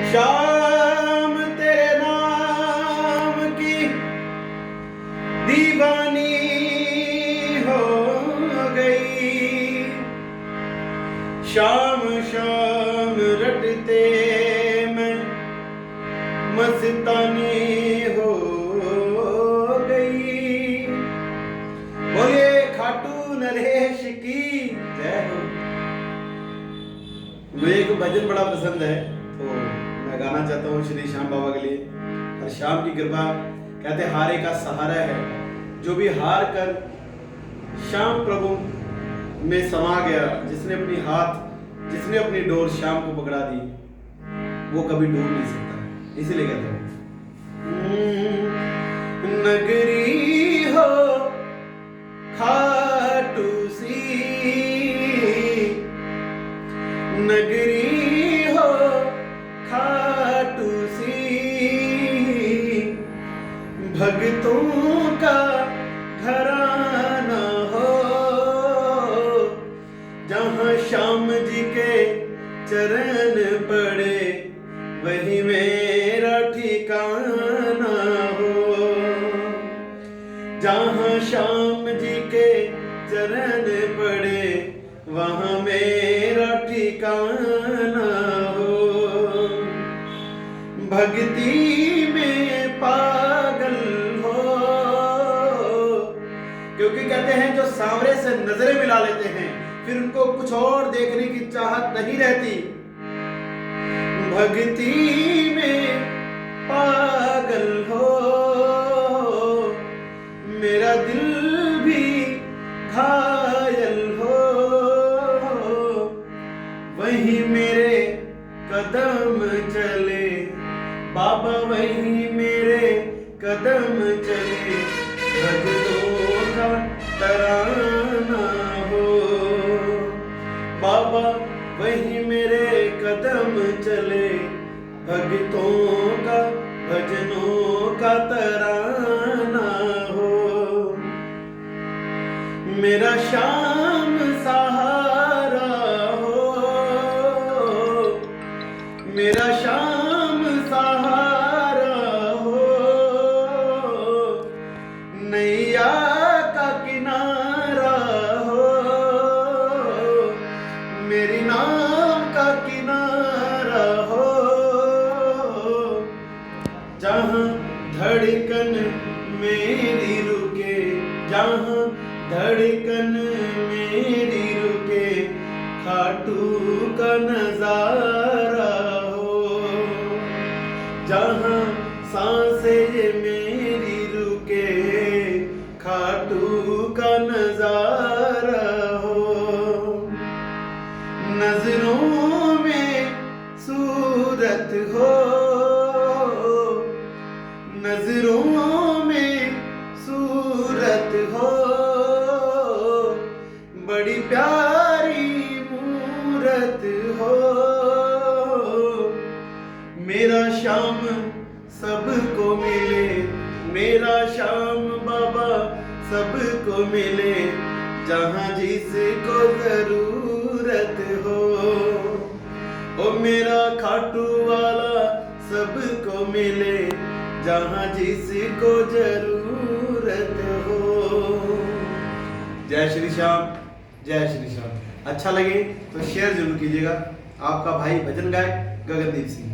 शाम तेरे नाम की दीवानी हो गई, शाम शाम रटते मैं मस्तानी हो गई। बोलिए खाटू नरेश की जय हो। मुझे एक भजन बड़ा पसंद है तो मैं गाना चाहता हूँ श्री श्याम बाबा के लिए। और श्याम की कृपा कहते हारे का सहारा है, जो भी हार कर श्याम प्रभु में समा गया, जिसने अपनी डोर श्याम को पकड़ा दी, वो कभी डूब नहीं सकता। इसीलिए कहता हूँ नगरी हो खाटू सी, नगरी हो खाटू सी, भक्तों का घराना हो, जहाँ श्याम जी के चरण पड़े वही मेरा ठिकाना हो, जहाँ श्याम जी के चरण पड़े वहाँ मेरा ठिकाना हो। भक्ति में पागल हो, क्योंकि कहते हैं जो सांवरे से नजरें मिला लेते हैं फिर उनको कुछ और देखने की चाहत नहीं रहती। भक्ति में पागल हो, मेरा दिल भी घायल हो, वही मेरे कदम चले बाबा, वही मेरे कदम चले, भक्तों का तराना हो बाबा, वही मेरे कदम चले, भक्तों का भजनों का तराना हो। मेरा श्याम सहारा हो, मेरा श्याम सहारा हो, नैया का किनारा हो, मेरी नाम का किनारा हो, जहाँ धड़कन मेरी रुके, जहाँ धड़कन मेरी रुके, खाटू का नजारा हो, जहाँ सांसें ये मेरी रुके, खाटू का नजारा हो। नजरों में सूरत हो, नजरों में सूरत हो, बड़ी प्यारी मूरत हो, मेरा श्याम सबको मिले, मेरा श्याम बाबा सबको मिले, जहाँ जिसको जरूरत हो, ओ मेरा खाटू वाला सबको मिले, जहाँ जिसको जरूरत हो। जय श्री श्याम, जय श्री श्याम। अच्छा लगे तो शेयर जरूर कीजिएगा। आपका भाई भजन गायक गगनदीप सिंह।